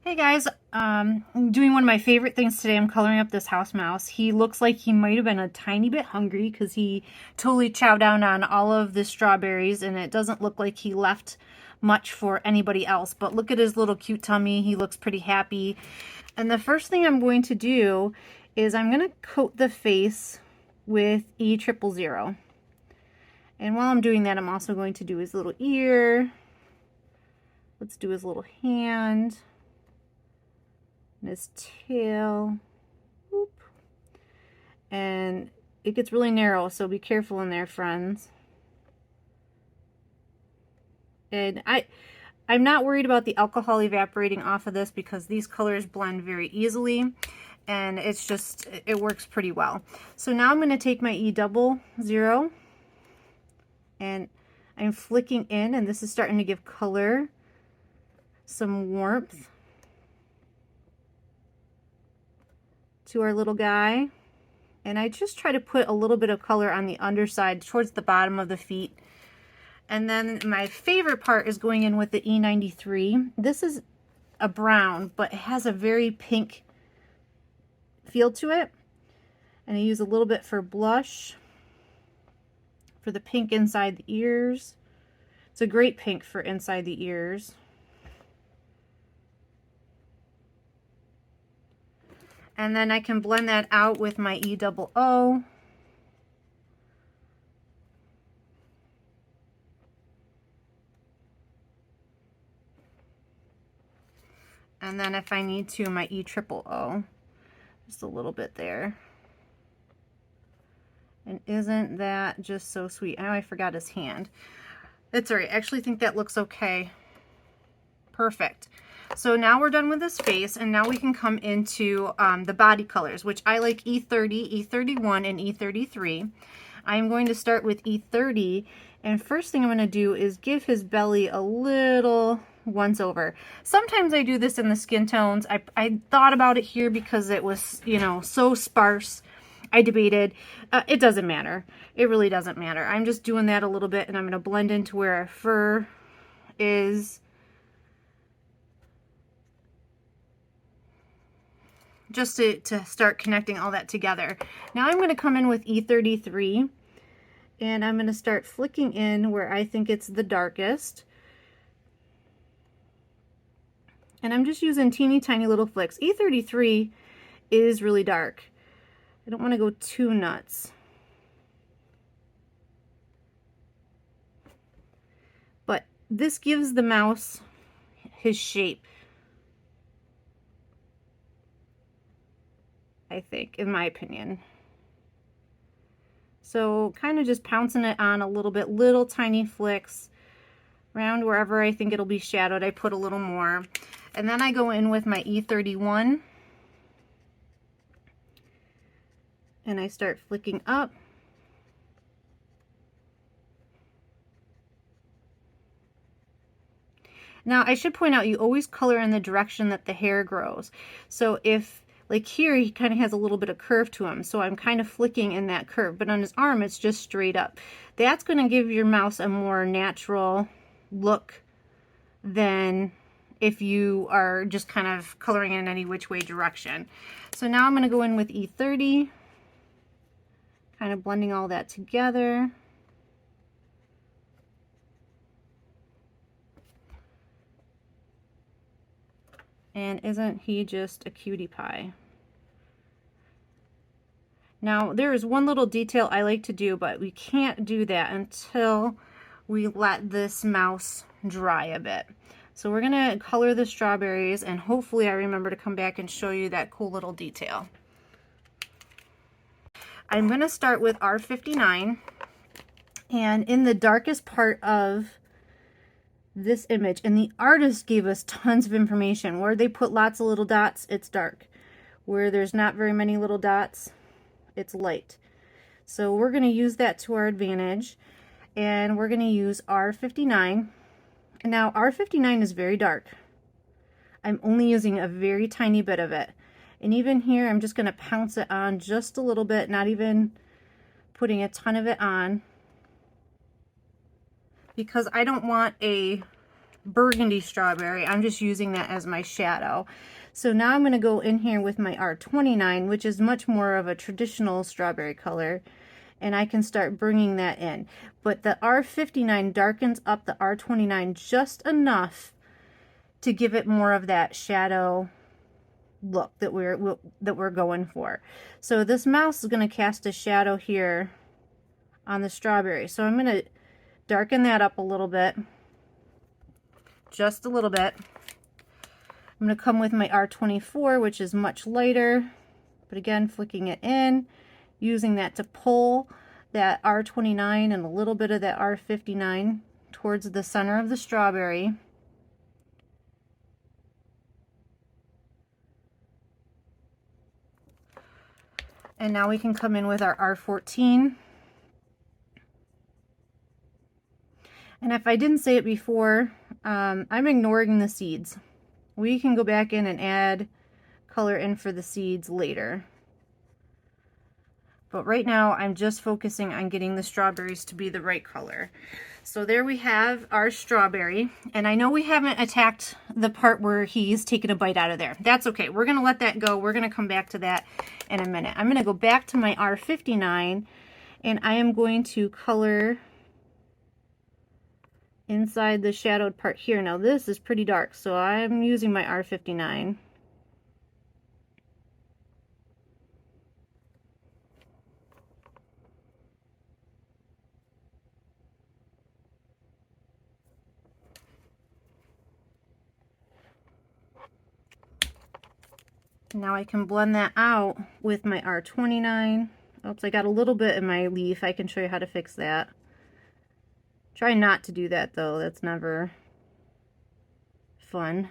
Hey guys, I'm doing one of my favorite things today. I'm coloring up this house mouse. He looks like he might have been a tiny bit hungry because he totally chowed down on all of the strawberries, and it doesn't look like he left much for anybody else. But look at his little cute tummy. He looks pretty happy. And the first thing I'm going to do is I'm going to coat the face with E000. And while I'm doing that, I'm also going to do his little ear. Let's do his little hand. And his tail. Whoop. And it gets really narrow, so be careful in there, friends. And I'm not worried about the alcohol evaporating off of this because these colors blend very easily, and it's just, it works pretty well. So now I'm going to take my E00 and I'm flicking in, and this is starting to give color, some warmth to our little guy. And I just try to put a little bit of color on the underside towards the bottom of the feet. And then my favorite part is going in with the E93. This is a brown, but it has a very pink feel to it. And I use a little bit for blush, for the pink inside the ears. It's a great pink for inside the ears. And then I can blend that out with my E00. And then if I need to, my E000. Just a little bit there. And isn't that just so sweet? Oh, I forgot his hand. That's all right. I actually think that looks okay. Perfect. So now we're done with his face, and now we can come into the body colors, which I like E30, E31, and E33. I'm going to start with E30, and first thing I'm going to do is give his belly a little once over. Sometimes I do this in the skin tones. I thought about it here because it was, you know, so sparse. I debated. It doesn't matter. It really doesn't matter. I'm just doing that a little bit, and I'm going to blend into where our fur is. Just to start connecting all that together. Now I'm going to come in with E33, and I'm going to start flicking in where I think it's the darkest. And I'm just using teeny tiny little flicks. E33 is really dark. I don't want to go too nuts. But this gives the mouse his shape, I think, in my opinion. So kind of just pouncing it on a little bit, little tiny flicks around wherever I think it'll be shadowed. I put a little more. And then I go in with my E31 and I start flicking up. Now I should point out, you always color in the direction that the hair grows. So if, like here, he kind of has a little bit of curve to him, so I'm kind of flicking in that curve, but on his arm it's just straight up. That's going to give your mouse a more natural look than if you are just kind of coloring in any which way direction. So now I'm going to go in with E30, kind of blending all that together. And isn't he just a cutie pie? Now, there is one little detail I like to do, but we can't do that until we let this mouse dry a bit. So we're going to color the strawberries, and hopefully I remember to come back and show you that cool little detail. I'm going to start with R59, and in the darkest part of this image, and the artist gave us tons of information. Where they put lots of little dots, it's dark. Where there's not very many little dots, it's light. So we're going to use that to our advantage, and we're going to use R59. Now R59 is very dark. I'm only using a very tiny bit of it, and even here I'm just going to pounce it on just a little bit, not even putting a ton of it on, because I don't want a burgundy strawberry. I'm just using that as my shadow. So now I'm going to go in here with my R29, which is much more of a traditional strawberry color, and I can start bringing that in. But the R59 darkens up the R29 just enough to give it more of that shadow look that we're going for. So this mouse is going to cast a shadow here on the strawberry. So I'm going to darken that up a little bit, just a little bit. I'm going to come with my R24, which is much lighter, but again, flicking it in, using that to pull that R29 and a little bit of that R59 towards the center of the strawberry. And now we can come in with our R14. And if I didn't say it before, I'm ignoring the seeds. We can go back in and add color in for the seeds later. But right now, I'm just focusing on getting the strawberries to be the right color. So there we have our strawberry. And I know we haven't attacked the part where he's taken a bite out of there. That's okay. We're going to let that go. We're going to come back to that in a minute. I'm going to go back to my R59, and I am going to color inside the shadowed part here. Now this is pretty dark, so I'm using my R59. Now I can blend that out with my R29. Oops, I got a little bit in my leaf. I can show you how to fix that. Try not to do that though, that's never fun.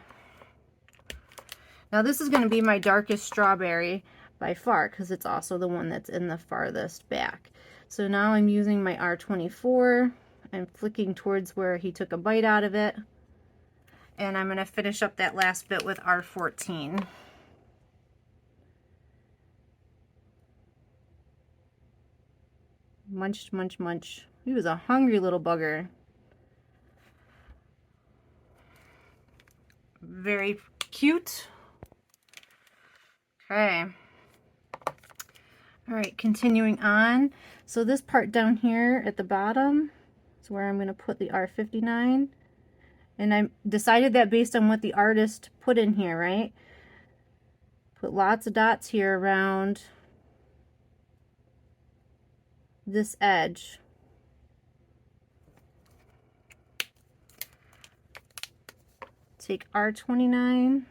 Now this is going to be my darkest strawberry by far, because it's also the one that's in the farthest back. So now I'm using my R24. I'm flicking towards where he took a bite out of it. And I'm going to finish up that last bit with R14. Munch, munch, munch. He was a hungry little bugger. Very cute. Okay. All right, continuing on. So this part down here at the bottom is where I'm going to put the R59. And I decided that based on what the artist put in here, right? Put lots of dots here around this edge. Take R29,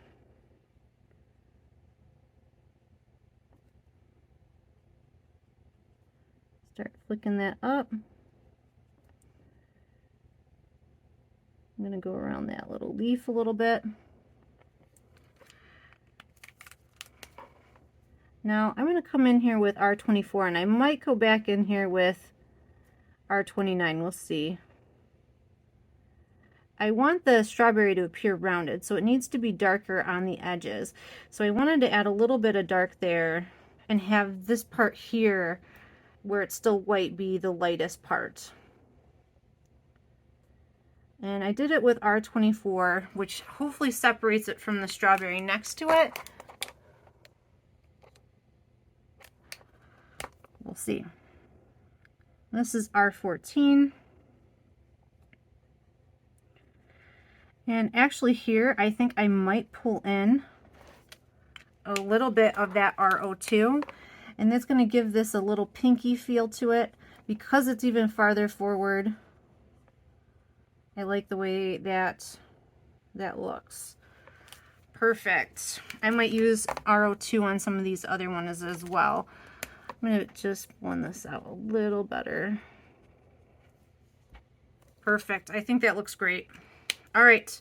start flicking that up. I'm going to go around that little leaf a little bit. Now I'm going to come in here with R24, and I might go back in here with R29. We'll see. I want the strawberry to appear rounded, so it needs to be darker on the edges. So I wanted to add a little bit of dark there and have this part here where it's still white be the lightest part. And I did it with R24, which hopefully separates it from the strawberry next to it. We'll see. This is R14. And actually here, I think I might pull in a little bit of that R02. And that's going to give this a little pinky feel to it. Because it's even farther forward, I like the way that looks. Perfect. I might use R02 on some of these other ones as well. I'm going to just blend this out a little better. Perfect. I think that looks great. All right,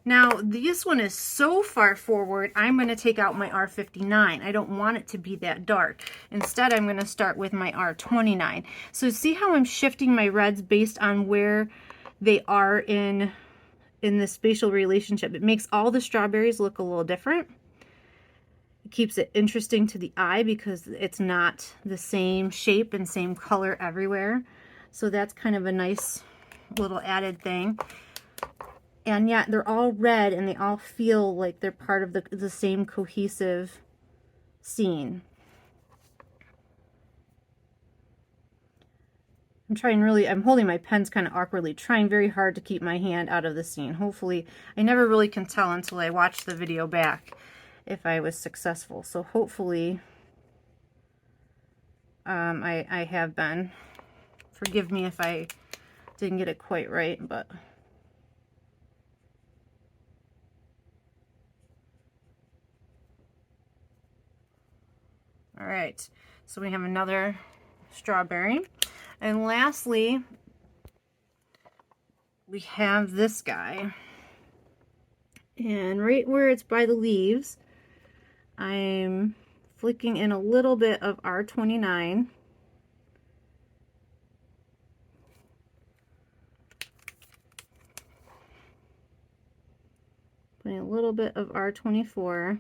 now this one is so far forward, I'm going to take out my R59. I don't want it to be that dark. Instead, I'm going to start with my R29. So see how I'm shifting my reds based on where they are in the spatial relationship. It makes all the strawberries look a little different. It keeps it interesting to the eye because it's not the same shape and same color everywhere. So that's kind of a nice little added thing. and yet they're all red and they all feel like they're part of the same cohesive scene. I'm holding my pens kind of awkwardly, trying very hard to keep my hand out of the scene. Hopefully, I never really can tell until I watch the video back if I was successful. So hopefully, I have been. Forgive me if I didn't get it quite right, but... All right, so we have another strawberry. And lastly, we have this guy. And right where it's by the leaves, I'm flicking in a little bit of R29. Putting a little bit of R24.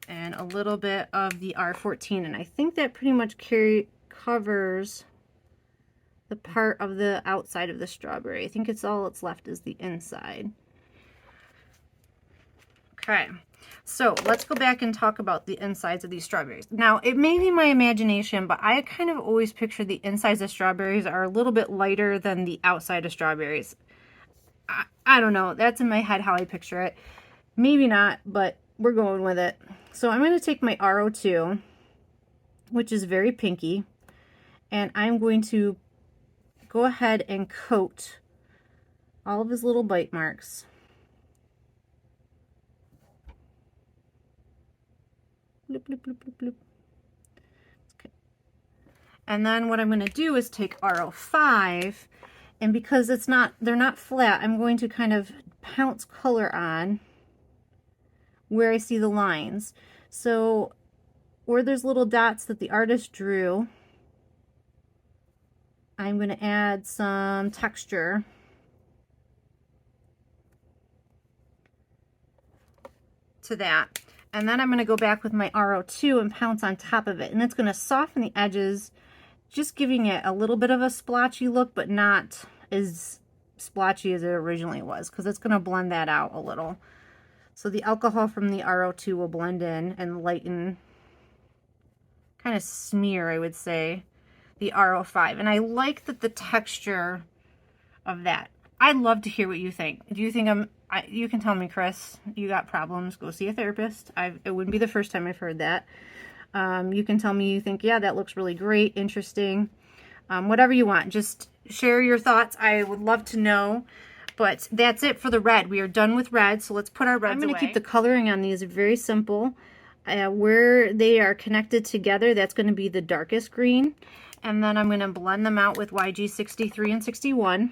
And a little bit of the R14. And I think that pretty much covers the part of the outside of the strawberry. I think it's all that's left is the inside. Okay, so let's go back and talk about the insides of these strawberries. Now, it may be my imagination, but I kind of always picture the insides of strawberries are a little bit lighter than the outside of strawberries. I don't know. That's in my head how I picture it. Maybe not, but we're going with it. So I'm going to take my R02, which is very pinky, and I'm going to go ahead and coat all of his little bite marks. Bloop, bloop, bloop, bloop, bloop. Okay. And then what I'm going to do is take R05, and because they're not flat, I'm going to kind of pounce color on where I see the lines. So where there's little dots that the artist drew, I'm going to add some texture. To that. And then I'm going to go back with my R02 and pounce on top of it. And it's going to soften the edges, just giving it a little bit of a splotchy look, but not as splotchy as it originally was, because it's going to blend that out a little. So the alcohol from the R02 will blend in and lighten, kind of smear, I would say, the R05. And I like that the texture of that. I'd love to hear what you think. Do you think you can tell me, Chris, you got problems, go see a therapist. It wouldn't be the first time I've heard that. You can tell me you think, yeah, that looks really great, interesting. Whatever you want, just share your thoughts. I would love to know. But that's it for the red. We are done with red, so let's put our reds away. I'm going to keep the coloring on these very simple. Where they are connected together, that's going to be the darkest green. And then I'm going to blend them out with YG 63 and 61.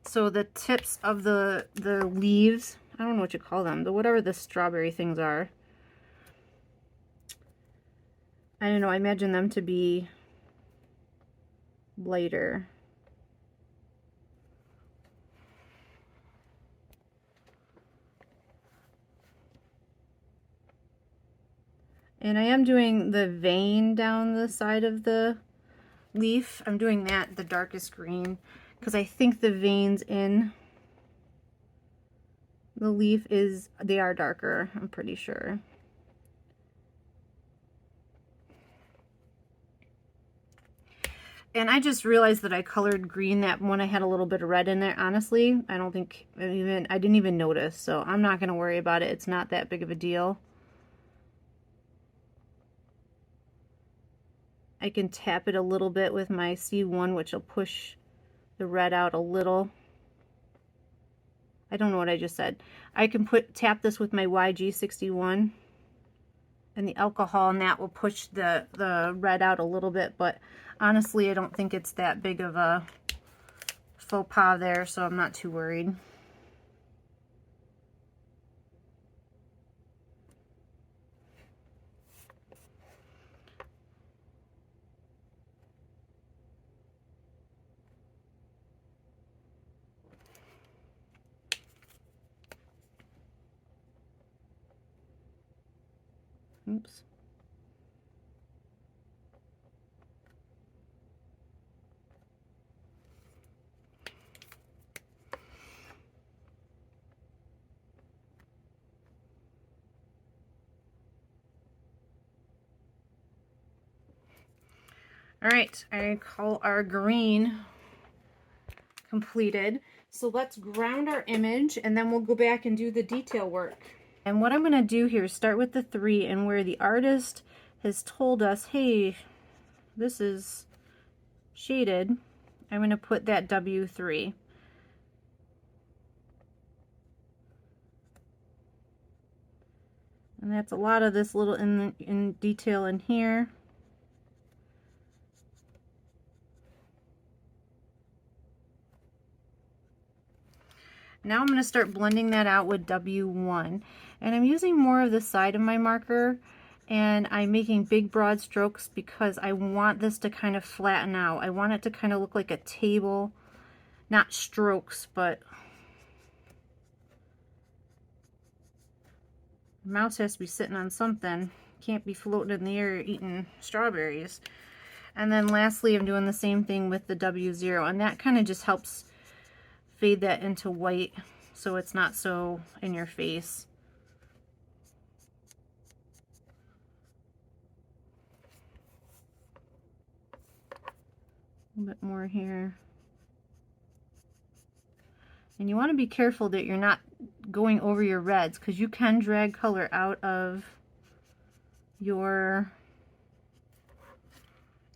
So the tips of the leaves, I don't know what you call them, whatever the strawberry things are. I don't know, I imagine them to be lighter. And I am doing the vein down the side of the leaf. I'm doing that the darkest green because I think the veins in the leaf they are darker, I'm pretty sure. And I just realized that I colored green that when I had a little bit of red in there. Honestly, I didn't even notice, so I'm not going to worry about it. It's not that big of a deal. I can tap it a little bit with my C1, which will push the red out a little. I don't know what I just said. I can tap this with my YG61 and the alcohol, and that will push the red out a little bit, but honestly, I don't think it's that big of a faux pas there, so I'm not too worried. Oops. All right, I call our green completed. So let's ground our image and then we'll go back and do the detail work. And what I'm going to do here is start with the 3, and where the artist has told us, hey, this is shaded, I'm going to put that W3. And that's a lot of this little in detail in here. Now I'm going to start blending that out with W1. And I'm using more of the side of my marker, and I'm making big broad strokes because I want this to kind of flatten out. I want it to kind of look like a table, not strokes, but the mouse has to be sitting on something. Can't be floating in the air eating strawberries. And then lastly, I'm doing the same thing with the W0, and that kind of just helps fade that into white so it's not so in your face. A little bit more here. And you want to be careful that you're not going over your reds, because you can drag color out of your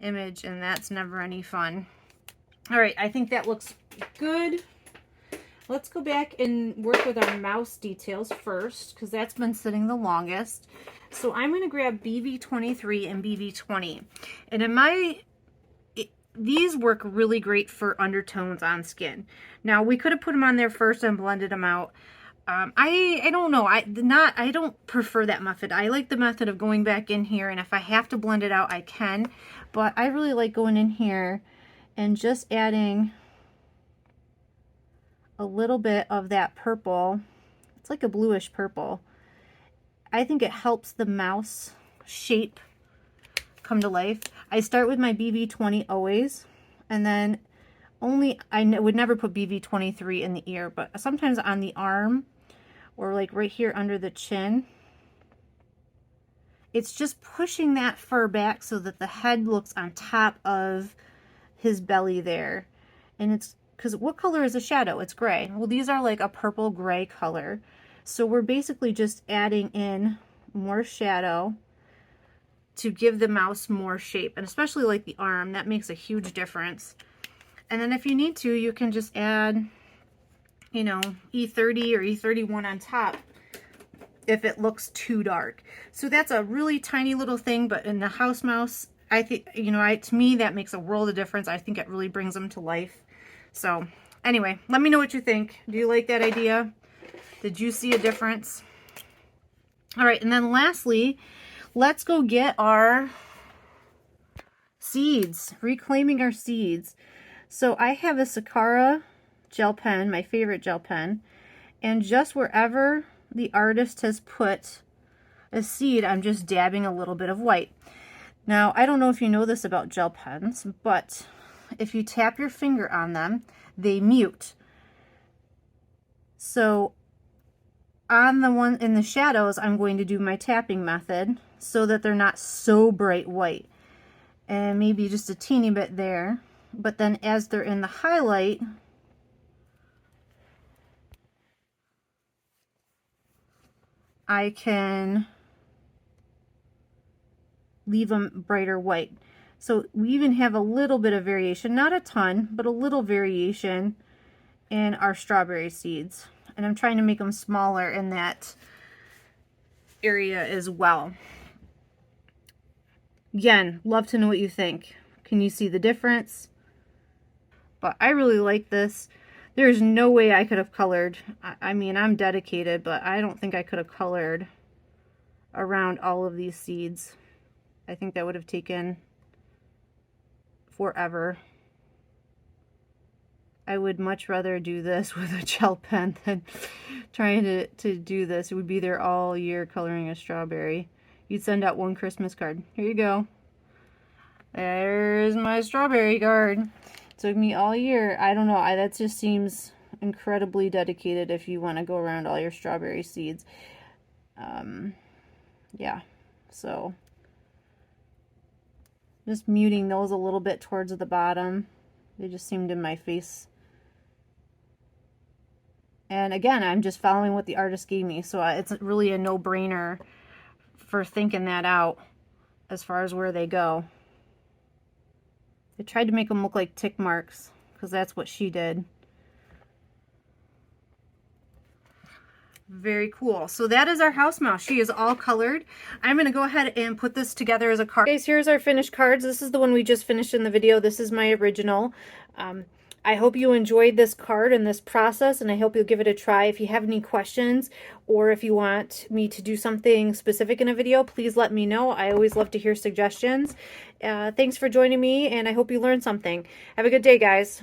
image, and that's never any fun. All right, I think that looks good. Let's go back and work with our mouse details first, because that's been sitting the longest. So I'm going to grab BV23 and BV20. And in these work really great for undertones on skin. Now, we could have put them on there first and blended them out. I don't know. I don't prefer that method. I like the method of going back in here, and if I have to blend it out, I can. But I really like going in here and just adding a little bit of that purple. It's like a bluish purple. I think it helps the mouse shape come to life. I start with my BV20 always, and then I would never put BV23 in the ear, but sometimes on the arm or like right here under the chin. It's just pushing that fur back so that the head looks on top of his belly there. And it's because what color is a shadow? It's gray. Well, these are like a purple gray color. So we're basically just adding in more shadow to give the mouse more shape, and especially like the arm, that makes a huge difference. And then if you need to, you can just add, you know, E30 or E31 on top if it looks too dark. So that's a really tiny little thing, but in the house mouse, I think, you know, to me, that makes a world of difference. I think it really brings them to life. So anyway, let me know what you think. Do you like that idea? Did you see a difference? All right, and then lastly, let's go get our seeds, reclaiming our seeds. So I have a Sakara gel pen, my favorite gel pen, and just wherever the artist has put a seed, I'm just dabbing a little bit of white. Now, I don't know if you know this about gel pens, but if you tap your finger on them, they mute. So on the one in the shadows, I'm going to do my tapping method so that they're not so bright white, and maybe just a teeny bit there. But then as they're in the highlight, I can leave them brighter white. So we even have a little bit of variation, not a ton, but a little variation in our strawberry seeds. And I'm trying to make them smaller in that area as well. Again, love to know what you think. Can you see the difference? But I really like this. There's no way I could have colored. I mean, I'm dedicated, but I don't think I could have colored around all of these seeds. I think that would have taken forever. I would much rather do this with a gel pen than trying to do this. It would be there all year coloring a strawberry. You'd send out one Christmas card. Here you go. There's my strawberry card. Took me all year. I don't know. That just seems incredibly dedicated if you want to go around all your strawberry seeds. Yeah. So Just muting those a little bit towards the bottom. They just seemed in my face. And again, I'm just following what the artist gave me, so it's really a no-brainer for thinking that out as far as where they go. I tried to make them look like tick marks because that's what she did. Very cool. So that is our house mouse. She is all colored. I'm going to go ahead and put this together as a card. Guys, here's our finished cards. This is the one we just finished in the video. This is my original. I hope you enjoyed this card and this process, and I hope you'll give it a try. If you have any questions or if you want me to do something specific in a video, please let me know. I always love to hear suggestions. Thanks for joining me, and I hope you learned something. Have a good day, guys.